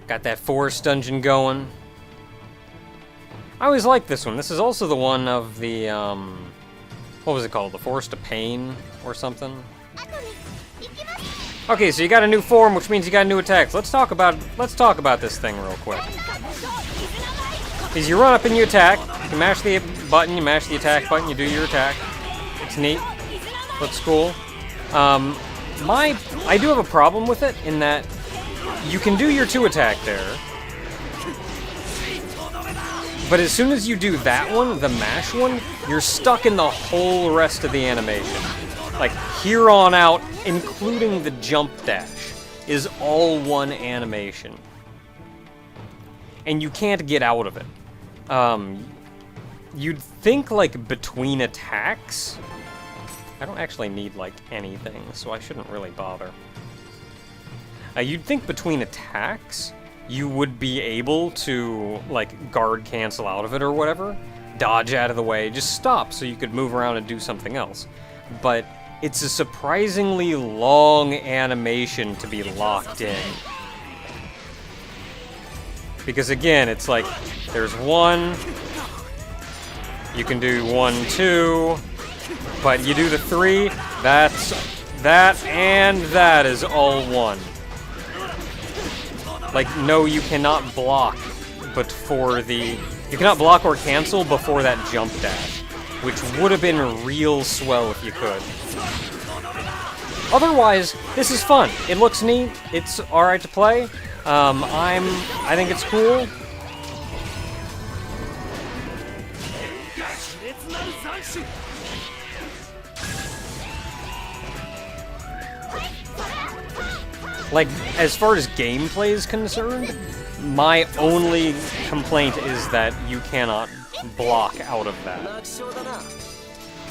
Got that forest dungeon going. I always like this one. This is also the one of the, what was it called? The Forest of Pain or something? Okay, so you got a new form, which means you got new attacks. Let's talk about this thing real quick. Is you run up and you attack, you mash the button, you mash the attack button, you do your attack. It's neat. Looks cool. I do have a problem with it in that you can do your 2 attack there, but as soon as you do that one, the mash one, you're stuck in the whole rest of the animation. Like, here on out, including the jump dash, is all one animation. And you can't get out of it. You'd think, like, between attacks... I don't actually need, like, anything, so I shouldn't really bother. You'd think between attacks, you would be able to, like, guard cancel out of it or whatever, dodge out of the way, just stop so you could move around and do something else. But it's a surprisingly long animation to be locked in. Because again, it's like, there's 1, you can do 1, 2, but you do the 3, that and that is all 1. Like, no, you cannot block, but for the... You cannot block or cancel before that jump dash, which would have been real swell if you could. Otherwise, this is fun. It looks neat. It's alright to play. I think it's cool. Like, as far as gameplay is concerned, my only complaint is that you cannot block out of that.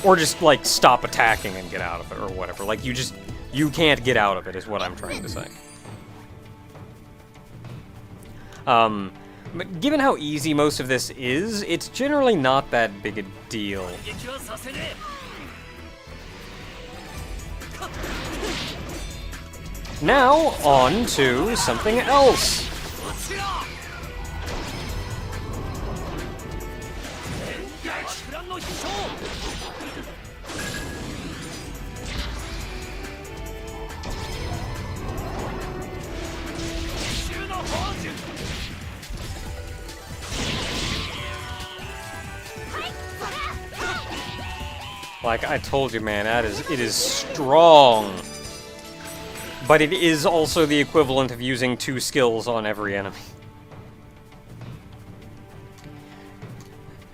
Or just, like, stop attacking and get out of it, or whatever. Like, you can't get out of it, is what I'm trying to say. But given how easy most of this is, it's generally not that big a deal. Now, on to something else. Like I told you, man, it is strong. But it is also the equivalent of using 2 skills on every enemy.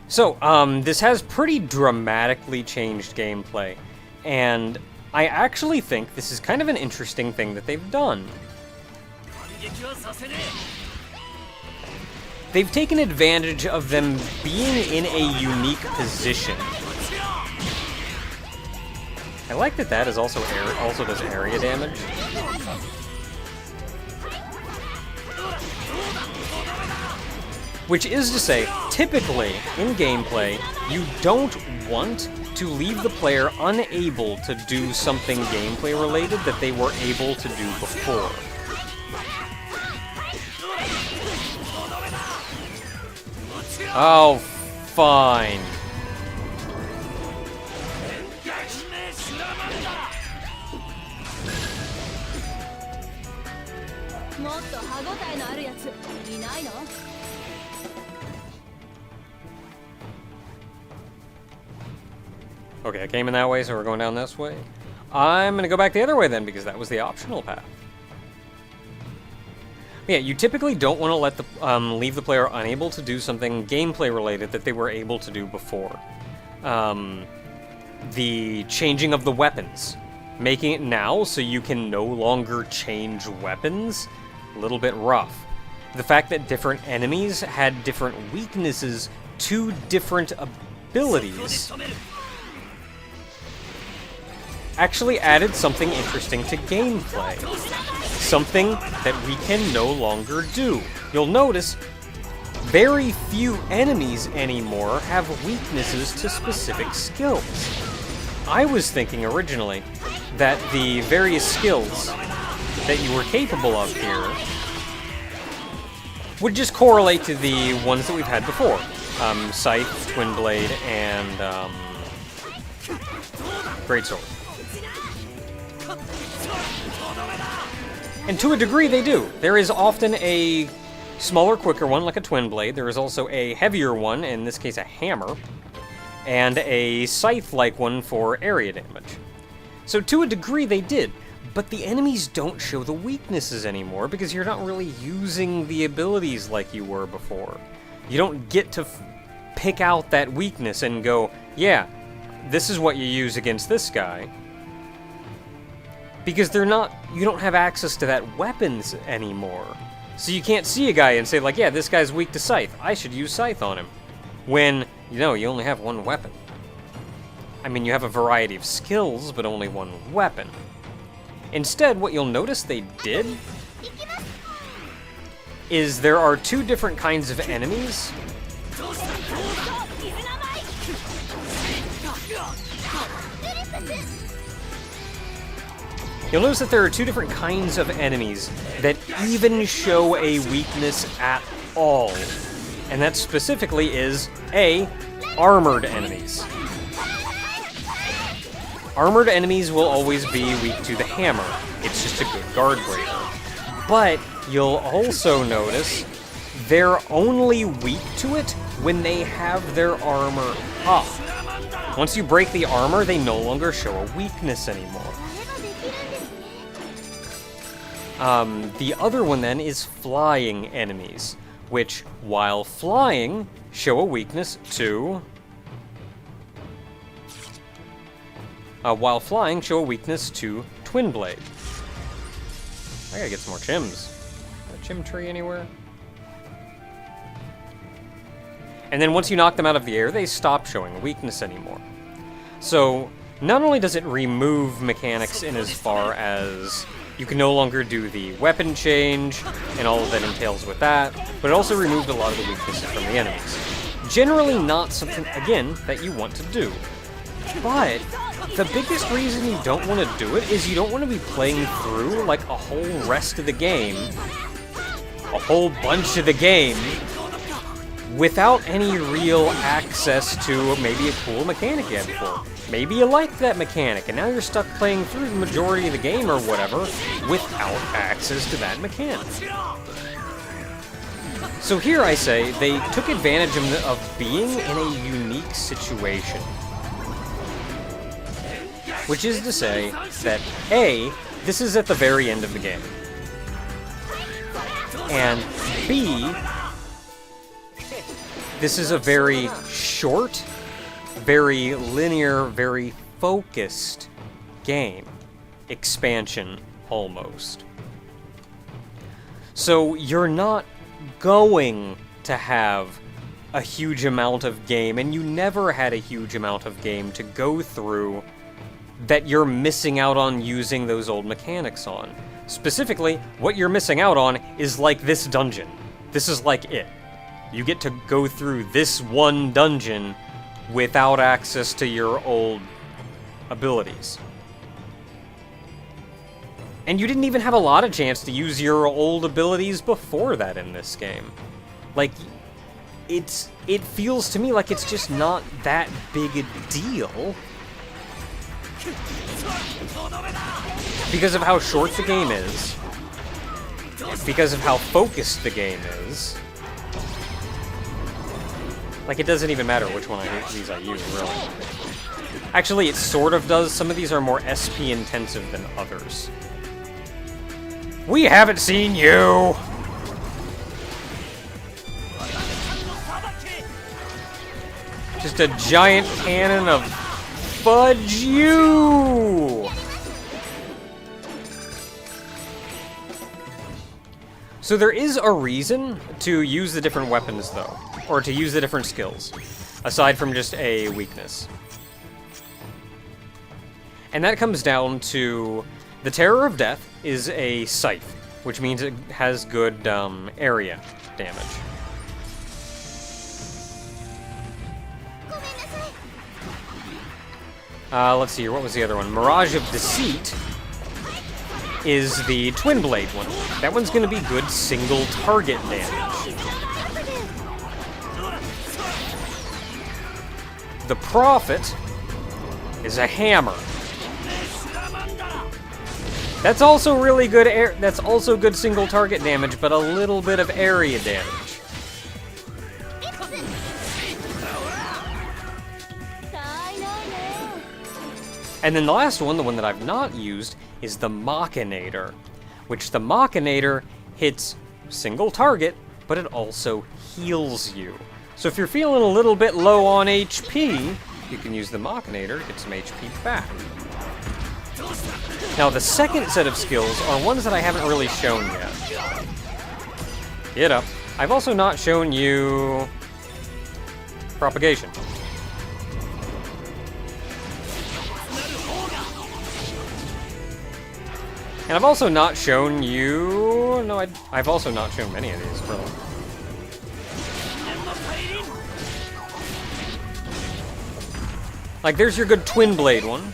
So, this has pretty dramatically changed gameplay, and I actually think this is kind of an interesting thing that they've done. They've taken advantage of them being in a unique position. I like that that is also does area damage. Which is to say, typically, in gameplay, you don't want to leave the player unable to do something gameplay-related that they were able to do before. Oh, fine. Okay, I came in that way, so we're going down this way. I'm gonna go back the other way then, because that was the optional path. Yeah, you typically don't want to let the leave the player unable to do something gameplay related that they were able to do before. The changing of the weapons, making it now so you can no longer change weapons, a little bit rough. The fact that different enemies had different weaknesses to different abilities actually added something interesting to gameplay. Something that we can no longer do. You'll notice very few enemies anymore have weaknesses to specific skills. I was thinking originally that the various skills that you were capable of here would just correlate to the ones that we've had before. Scythe, Twin Blade, and Greatsword. And to a degree they do. There is often a smaller, quicker one, like a Twin Blade. There is also a heavier one, in this case a hammer, and a scythe-like one for area damage. So to a degree they did, but the enemies don't show the weaknesses anymore because you're not really using the abilities like you were before. You don't get to pick out that weakness and go, yeah, this is what you use against this guy. Because you don't have access to that weapons anymore. So you can't see a guy and say, like, yeah, this guy's weak to Scythe. I should use Scythe on him. When, you only have one weapon. I mean, you have a variety of skills, but only one weapon. Instead, what you'll notice they did is there are two different kinds of enemies. You'll notice that there are two different kinds of enemies that even show a weakness at all. And that specifically is, A, armored enemies. Armored enemies will always be weak to the hammer. It's just a good guard breaker. But you'll also notice they're only weak to it when they have their armor up. Once you break the armor, they no longer show a weakness anymore. The other one then is flying enemies, which, while flying, show a weakness to... Twin Blade. I gotta get some more chims. Is there a chim tree anywhere? And then once you knock them out of the air, they stop showing a weakness anymore. So, not only does it remove mechanics in as far as you can no longer do the weapon change and all of that entails with that, but it also removed a lot of the weaknesses from the enemies. Generally not something, again, that you want to do. But the biggest reason you don't want to do it is you don't want to be playing through like a whole rest of the game, a whole bunch of the game, without any real access to maybe a cool mechanic you had before. Maybe you liked that mechanic, and now you're stuck playing through the majority of the game or whatever without access to that mechanic. So here I say they took advantage of being in a unique situation. Which is to say that A, this is at the very end of the game. And B, this is a very short, very linear, very focused game. Expansion, almost. So you're not going to have a huge amount of game, and you never had a huge amount of game to go through that you're missing out on using those old mechanics on. Specifically, what you're missing out on is like this dungeon. This is like it. You get to go through this one dungeon without access to your old abilities. And you didn't even have a lot of chance to use your old abilities before that in this game. Like, it feels to me like it's just not that big a deal. Because of how short the game is. Because of how focused the game is. Like, it doesn't even matter which one of these I use, really. Actually, it sort of does. Some of these are more SP intensive than others. We haven't seen you! Just a giant cannon of fudge you! So there is a reason to use the different weapons, though. Or to use the different skills. Aside from just a weakness. And that comes down to... The Terror of Death is a scythe, which means it has good area damage. Let's see here, what was the other one? Mirage of Deceit is the Twin Blade one. That one's going to be good single target damage. The Prophet is a hammer. That's also really good that's also good single target damage, but a little bit of area damage. And then the last one, the one that I've not used, is the Machinator, which the Machinator hits single target, but it also heals you. So if you're feeling a little bit low on HP, you can use the Machinator to get some HP back. Now, the second set of skills are ones that I haven't really shown yet. Get up. I've also not shown you Propagation. And I've also not shown you... No, I've also not shown many of these, really. Like, there's your good Twin Blade one.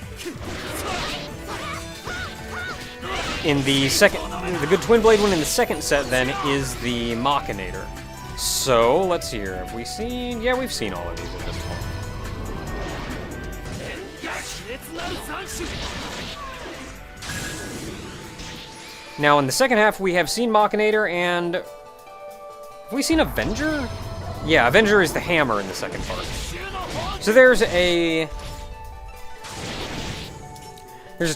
In the second... The good Twin Blade one in the second set, then, is the Machinator. So, let's see here. Have we seen... Yeah, we've seen all of these at this point. Now, in the second half, we have seen Machinator and... Have we seen Avenger? Yeah, Avenger is the hammer in the second part. So there's a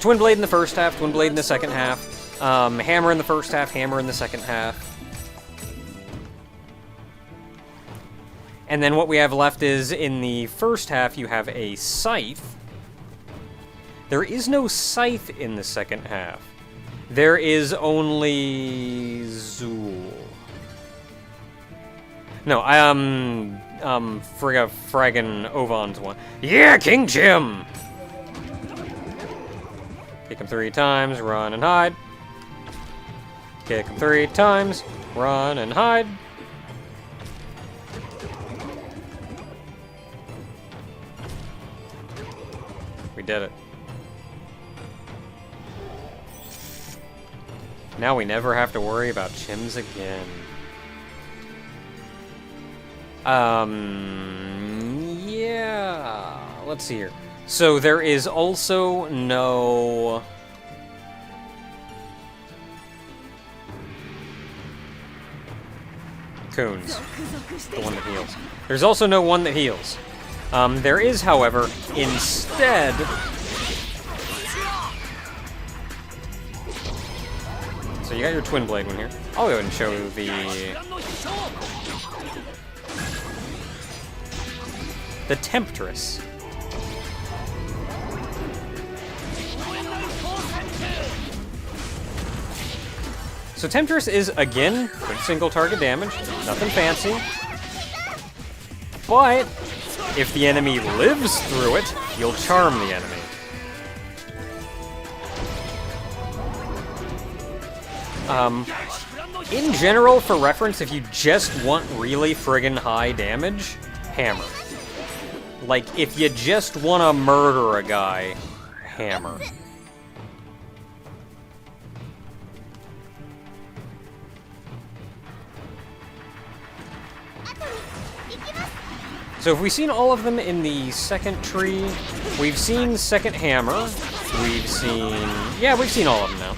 Twin Blade in the first half, Twin Blade in the second half, hammer in the first half, hammer in the second half. And then what we have left is, in the first half, you have a Scythe. There is no Scythe in the second half. There is only Zool. No, Fraggin' Ovan's one. Yeah, King Jim! Kick him 3 times, run and hide. Kick him 3 times, run and hide. We did it. Now we never have to worry about chims again. Yeah. Let's see here. So there is also no... Coons. The one that heals. There's also no one that heals. There is, however, instead... So you got your Twin Blade one here. I'll go ahead and show the Temptress. So Temptress is, again, good single target damage, nothing fancy. But if the enemy lives through it, you'll charm the enemy. In general, for reference, if you just want really friggin' high damage, hammer. Like, if you just want to murder a guy, hammer. So if we've seen all of them in the second tree, we've seen second hammer, we've seen... Yeah, we've seen all of them now.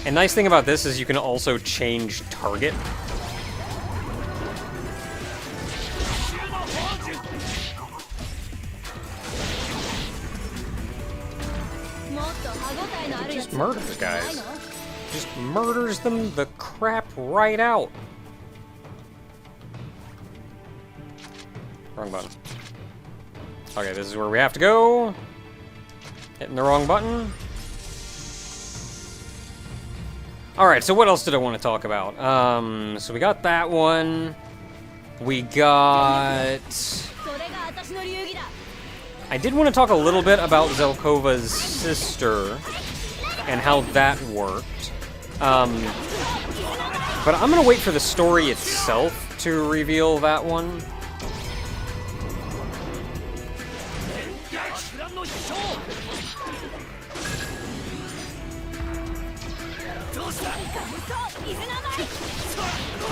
And nice thing about this is you can also change target. Just murders guys. Just murders them the crap right out. Wrong button. Okay, this is where we have to go. Hitting the wrong button. Alright, so what else did I want to talk about? So we got that one. We got... I did want to talk a little bit about Zelkova's sister and how that worked. But I'm going to wait for the story itself to reveal that one.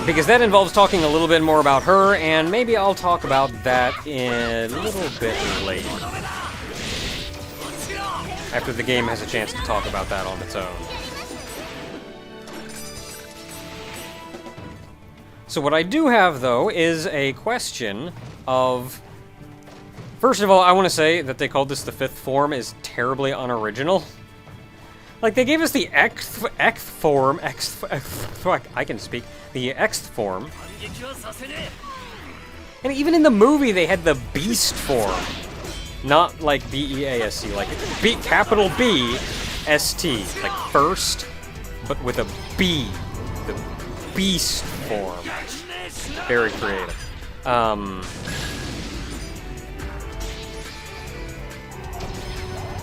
Because that involves talking a little bit more about her, and maybe I'll talk about that a little bit later. After the game has a chance to talk about that on its own. So what I do have, though, is a question of... First of all, I want to say that they called this the fifth form is terribly unoriginal. Like, they gave us the Xth form, I can speak, the Xth form. And even in the movie, they had the Beast form. Not like B-E-A-S-T, like capital B-S-T, like first, but with a B, the Beast form. Very creative.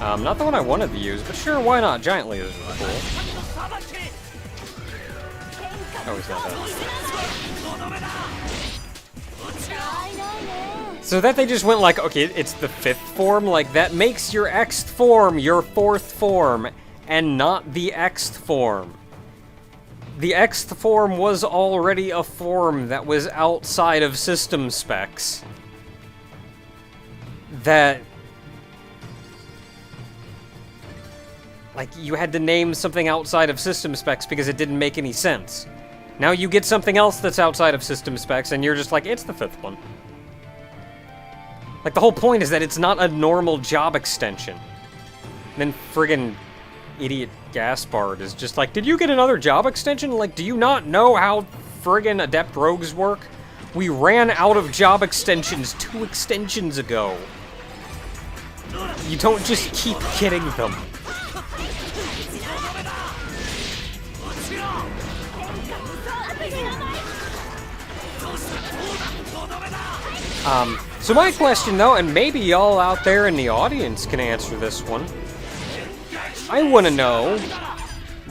Not the one I wanted to use, but sure, why not? Giant lasers are cool. Oh, he's not dead. So that they just went like, okay, it's the fifth form, like that makes your Xth form your fourth form, and not the Xth form. The Xth form was already a form that was outside of system specs. That... Like, you had to name something outside of system specs because it didn't make any sense. Now you get something else that's outside of system specs, and you're just like, it's the fifth one. Like, the whole point is that it's not a normal job extension. And then friggin' idiot Gaspard is just like, did you get another job extension? Like, do you not know how friggin' Adept Rogues work? We ran out of job extensions 2 extensions ago. You don't just keep getting them. So my question, though, and maybe y'all out there in the audience can answer this one. I want to know,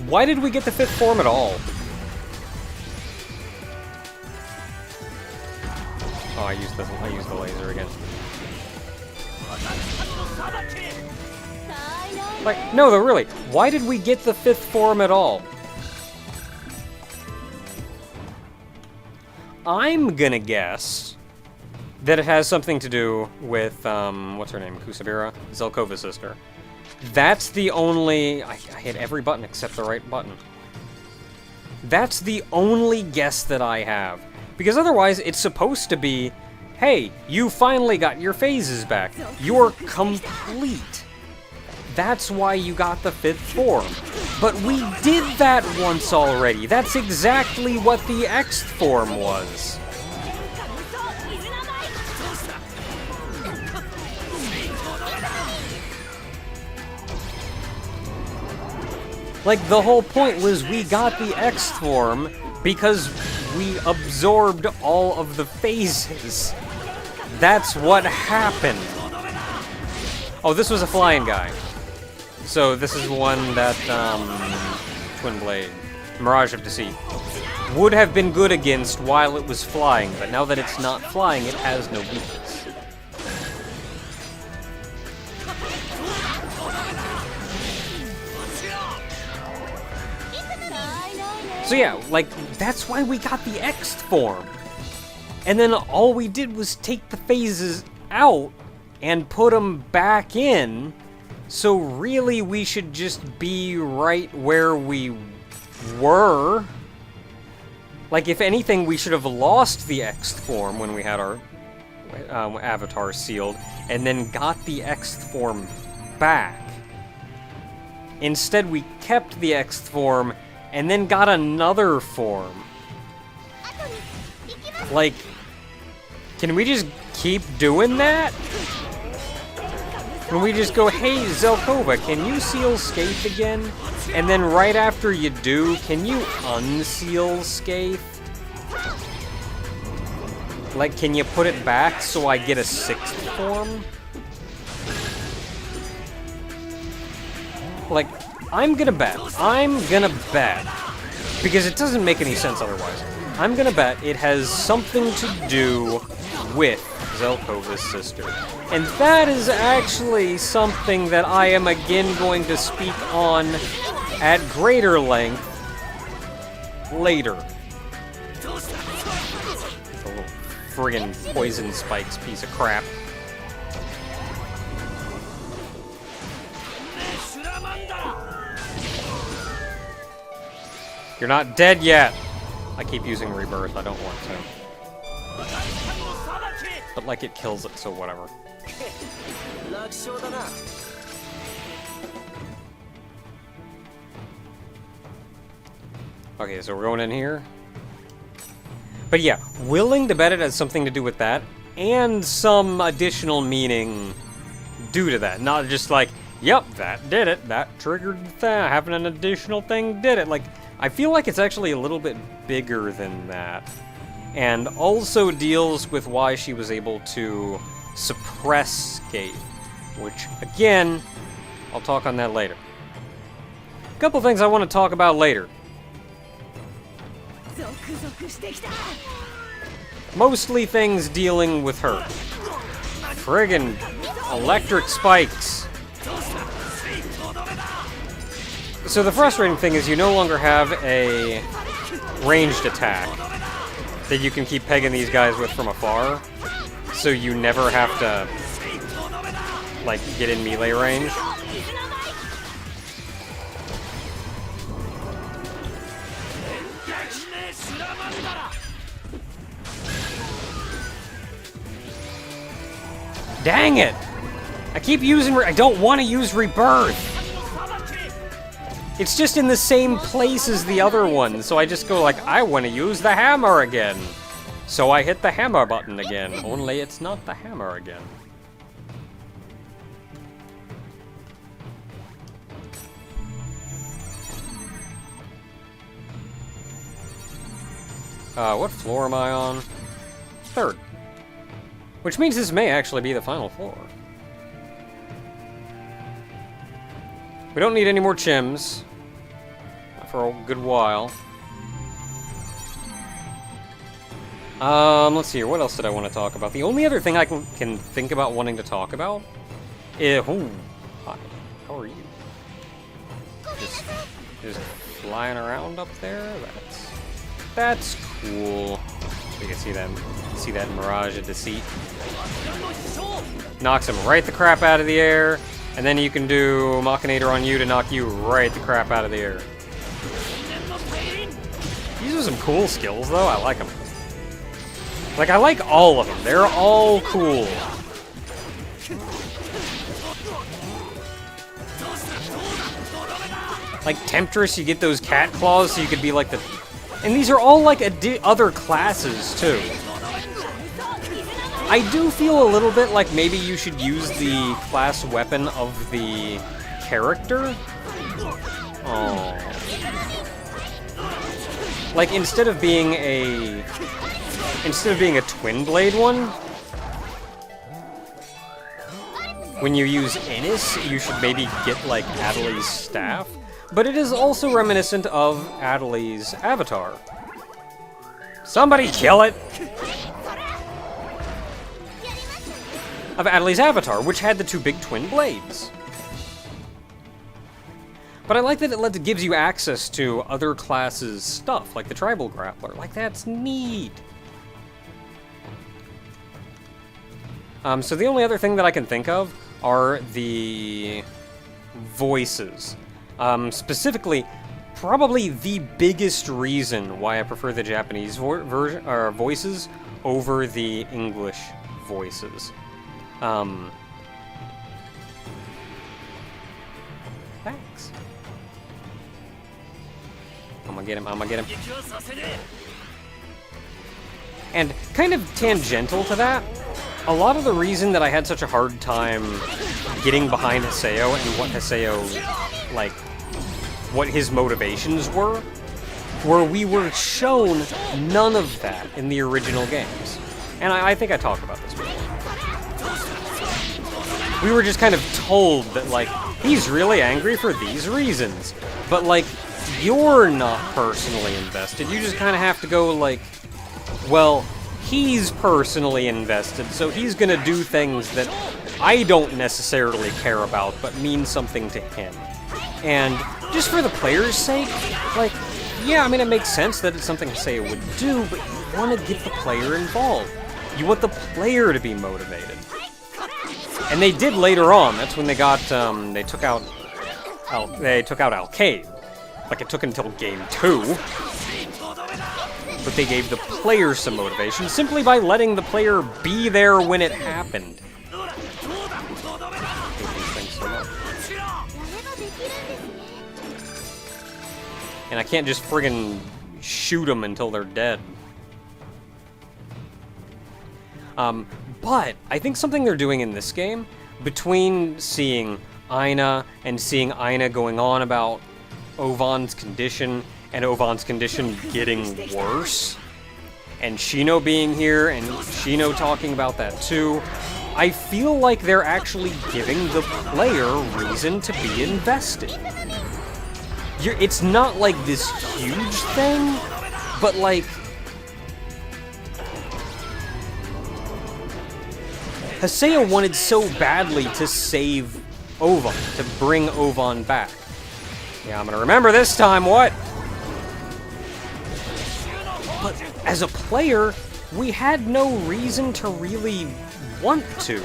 why did we get the fifth form at all? Oh, I used the laser again. Like, no, though, really, why did we get the fifth form at all? I'm gonna guess that it has something to do with, what's her name? Kusabira? Zelkova's sister. That's the only... I hit every button except the right button. That's the only guess that I have. Because otherwise, it's supposed to be, hey, you finally got your phases back. You're complete. That's why you got the fifth form. But we did that once already. That's exactly what the Xth form was. Like, the whole point was we got the Xth form because we absorbed all of the phases. That's what happened. Oh, this was a flying guy. So this is one that, Twin Blade, Mirage of Deceit, would have been good against while it was flying, but now that it's not flying, it has no weakness. So yeah, like, that's why we got the Xth form. And then all we did was take the phases out and put them back in. So really, we should just be right where we were. Like, if anything, we should have lost the Xth form when we had our avatar sealed, and then got the Xth form back. Instead, we kept the Xth form, and then got another form. Like, can we just keep doing that? Can we just go, hey, Zelkova, can you seal Scathe again? And then right after you do, can you unseal Scathe? Like, can you put it back so I get a sixth form? Like, I'm gonna bet, because it doesn't make any sense otherwise, I'm gonna bet it has something to do with Zelkova's sister. And that is actually something that I am again going to speak on at greater length later. The little friggin' poison spikes piece of crap. You're not dead yet! I keep using Rebirth, I don't want to. But, like, it kills it, so whatever. Okay, so we're going in here. But yeah, willing to bet it has something to do with that, and some additional meaning due to that. Not just like, yep, that did it, that triggered that, having an additional thing did it. Like, I feel like it's actually a little bit bigger than that. And also deals with why she was able to suppress Skate. Which, again, I'll talk on that later. A couple things I want to talk about later. Mostly things dealing with her. Friggin' electric spikes. So the frustrating thing is you no longer have a ranged attack that you can keep pegging these guys with from afar, so you never have to, like, get in melee range. Dang it! I keep using... I don't want to use Rebirth! It's just in the same place as the other one, so I just go like, I want to use the hammer again! So I hit the hammer button again, only it's not the hammer again. What floor am I on? 3rd. Which means this may actually be the final floor. We don't need any more chims. Not for a good while. Let's see here. What else did I want to talk about? The only other thing I can think about wanting to talk about is... Ooh, hi. How are you? Just flying around up there? That's cool. You can see that Mirage of Deceit. Knocks him right the crap out of the air, and then you can do Machinator on you to knock you right the crap out of the air. These are some cool skills, though. I like them. Like, I like all of them. They're all cool. Like Temptress, you get those cat claws, so you could be like the... And these are all like other classes, too. I do feel a little bit like maybe you should use the class weapon of the character. Oh. Like, instead of being a twin blade one, when you use Innis, you should maybe get like Adeli's staff. But it is also reminiscent of Adeli's avatar. Somebody kill it! Of Adeli's avatar, which had the 2 big twin blades. But I like that it gives you access to other classes' stuff, like the Tribal Grappler. Like, that's neat! So the only other thing that I can think of are the voices. Specifically, probably the biggest reason why I prefer the Japanese version or voices over the English voices. Thanks. I'm gonna get him, I'm gonna get him. And kind of tangential to that, a lot of the reason that I had such a hard time getting behind Haseo and what Haseo, like, what his motivations were we were shown none of that in the original games. And I think I talked about this before. We were just kind of told that, like, he's really angry for these reasons. But, like, you're not personally invested. You just kind of have to go, like, well, he's personally invested, so he's gonna do things that I don't necessarily care about, but mean something to him. And just for the player's sake, like, yeah, I mean, it makes sense that it's something Haseo would do, but you want to get the player involved. You want the player to be motivated. And they did later on. That's when they got, they took out Alcade. Like, it took until Game 2. But they gave the player some motivation simply by letting the player be there when it happened. I hate these things so much. And I can't just friggin' shoot them until they're dead. But I think something they're doing in this game, between seeing Aina and seeing Aina going on about Ovan's condition, and Ovan's condition getting worse, and Shino being here, and Shino talking about that too, I feel like they're actually giving the player reason to be invested. It's not like this huge thing, but like, Haseo wanted so badly to save Ovan, to bring Ovan back. Yeah, I'm gonna remember this time, what? But as a player, we had no reason to really want to.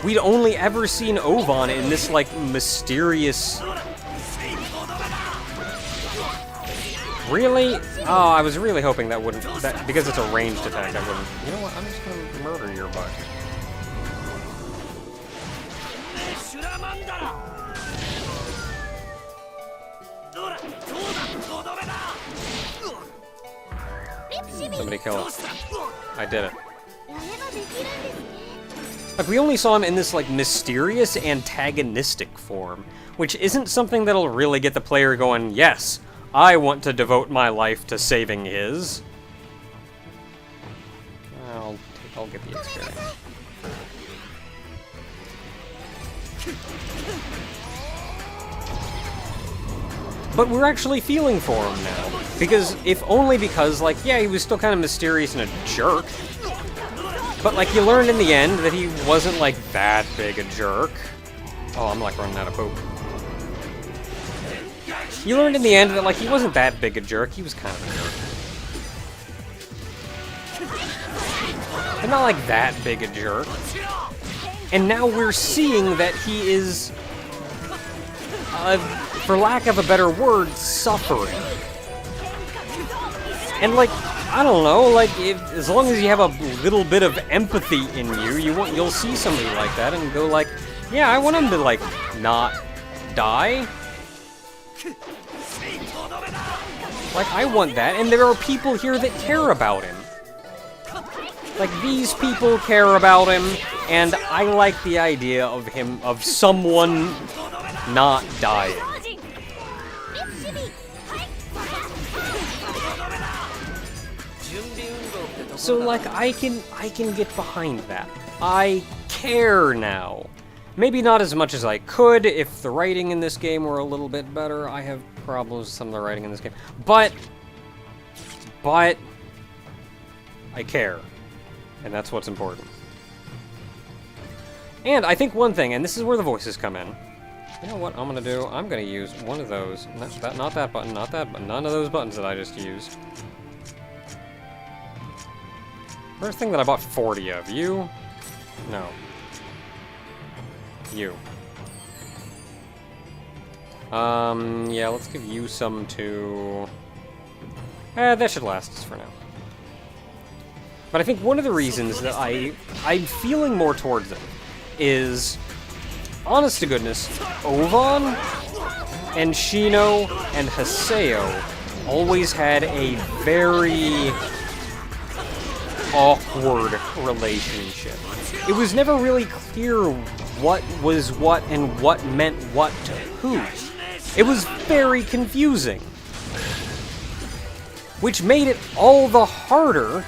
We'd only ever seen Ovan in this, like, mysterious... Really? Oh, I was really hoping that wouldn't... because it's a ranged attack, I wouldn't... You know what? I'm just gonna murder your butt. Somebody kill it. I did it. Like, we only saw him in this, like, mysterious antagonistic form, which isn't something that'll really get the player going, yes, I want to devote my life to saving his. I'll get the experience. But we're actually feeling for him now. Because, if only because, like, yeah, he was still kind of mysterious and a jerk. But, like, you learned in the end that he wasn't, like, that big a jerk. Oh, I'm, like, running out of poop. You learned in the end that, like, he wasn't that big a jerk. He was kind of a jerk. But not, like, that big a jerk. And now we're seeing that he is... for lack of a better word, suffering. And, like, I don't know, like, as long as you have a little bit of empathy in you, you'll see somebody like that and go like, yeah, I want him to, like, not die. Like, I want that, and there are people here that care about him. Like, these people care about him, and I like the idea of someone not dying. So, like, I can get behind that. I care now. Maybe not as much as I could if the writing in this game were a little bit better. I have problems with some of the writing in this game. But I care. And that's what's important. And I think one thing, and this is where the voices come in. You know what I'm gonna do? I'm gonna use one of those. Not that button, not that button. None of those buttons that I just used. First thing that I bought 40 of. You? No. You. Yeah, let's give you some too. That should last us for now. But I think one of the reasons that I'm feeling more towards them is, honest to goodness, Ovan and Shino and Haseo always had a very awkward relationship. It was never really clear what was what and what meant what to who. It was very confusing. Which made it all the harder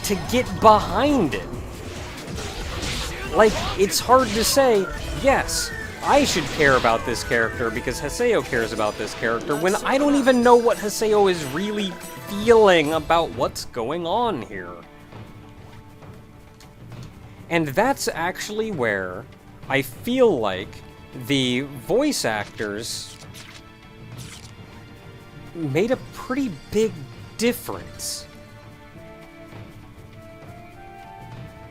to get behind it. Like, it's hard to say, yes, I should care about this character because Haseo cares about this character, when I don't even know what Haseo is really feeling about what's going on here. And that's actually where I feel like the voice actors made a pretty big difference.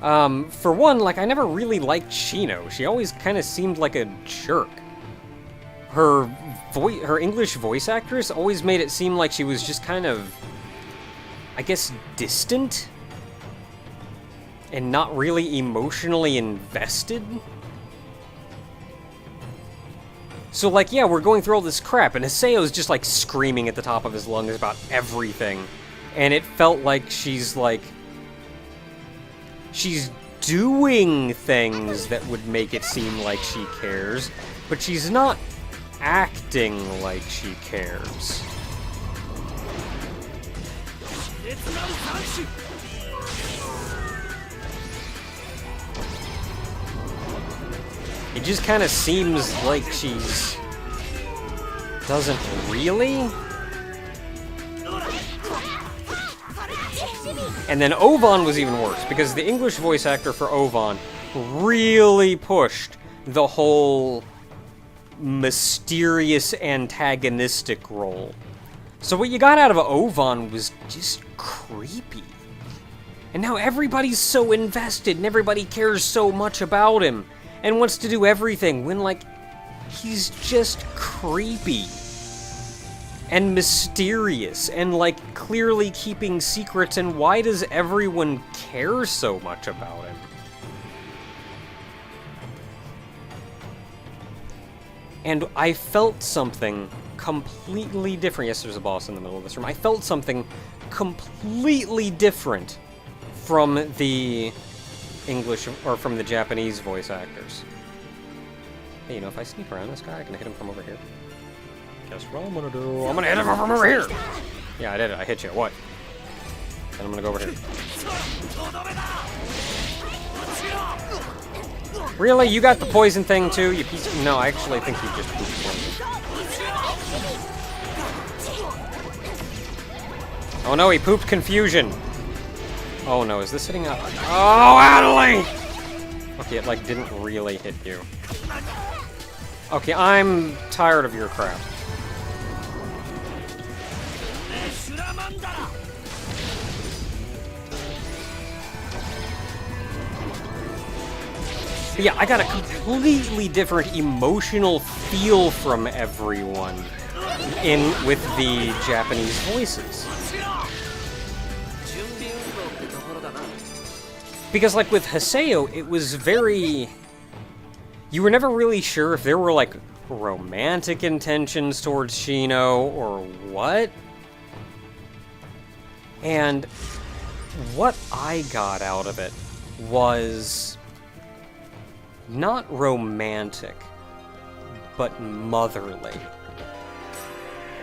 For one, like, I never really liked Shino. She always kind of seemed like a jerk. Her English voice actress always made it seem like she was just kind of, I guess, distant and not really emotionally invested. So, like, yeah, we're going through all this crap, and Haseo's just, like, screaming at the top of his lungs about everything. And it felt like she's doing things that would make it seem like she cares, but she's not acting like she cares. It just kind of seems like she's doesn't really. And then Ovan was even worse, because the English voice actor for Ovan really pushed the whole mysterious antagonistic role. So what you got out of Ovan was just creepy. And now everybody's so invested, and everybody cares so much about him, and wants to do everything, when, like, he's just creepy. And mysterious, and, like, clearly keeping secrets, and why does everyone care so much about him? And I felt something completely different. Yes, there's a boss in the middle of this room. I felt something completely different from the English, or from the Japanese voice actors. Hey, you know, if I sneak around this guy, I can hit him from over here. Guess what I'm gonna do? I'm gonna hit him from over here! Yeah, I did it. I hit you. What? Then I'm gonna go over here. Really? You got the poison thing too? You piece of... No, I actually think you just pooped poison. Oh no, he pooped confusion! Oh no, is this hitting up? Oh, Adelie! Okay, it, like, didn't really hit you. Okay, I'm tired of your crap. But yeah, I got a completely different emotional feel from everyone with the Japanese voices. Because, like, with Haseo, it was very... You were never really sure if there were, like, romantic intentions towards Shino or what. And what I got out of it was not romantic, but motherly.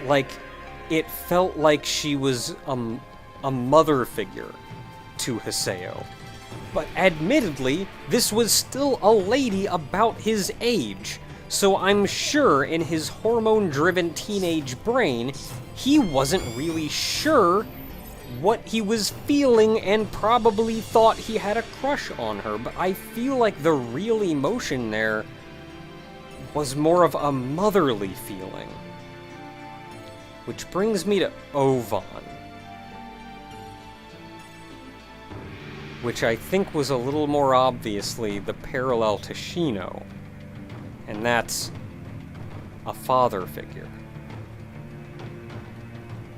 Like, it felt like she was a mother figure to Haseo. But admittedly, this was still a lady about his age, so I'm sure in his hormone-driven teenage brain, he wasn't really sure what he was feeling and probably thought he had a crush on her, but I feel like the real emotion there was more of a motherly feeling. Which brings me to Ovan, which I think was a little more obviously the parallel to Shino, and that's a father figure.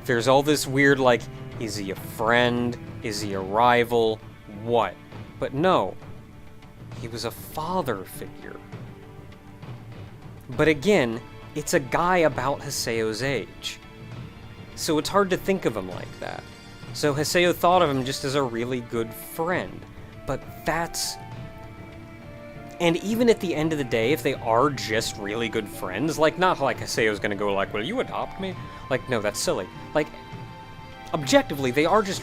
There's all this weird, like, is he a friend? Is he a rival? What? But no, he was a father figure. But again, it's a guy about Haseo's age, so it's hard to think of him like that. So Haseo thought of him just as a really good friend. But that's... And even at the end of the day, if they are just really good friends, like, not like Haseo's gonna go like, will you adopt me? Like, no, that's silly. Like, objectively, they are just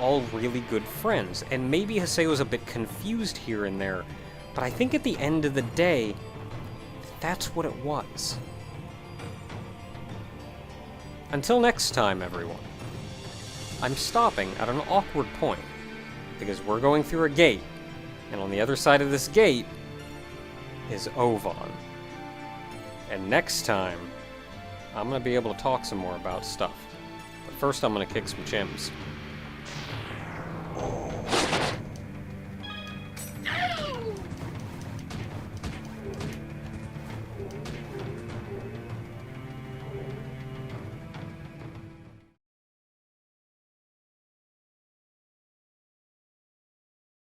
all really good friends. And maybe Haseo's a bit confused here and there, but I think at the end of the day, that's what it was. Until next time, everyone. I'm stopping at an awkward point, because we're going through a gate, and on the other side of this gate is Ovan. And next time, I'm gonna be able to talk some more about stuff. But first I'm gonna kick some chimps.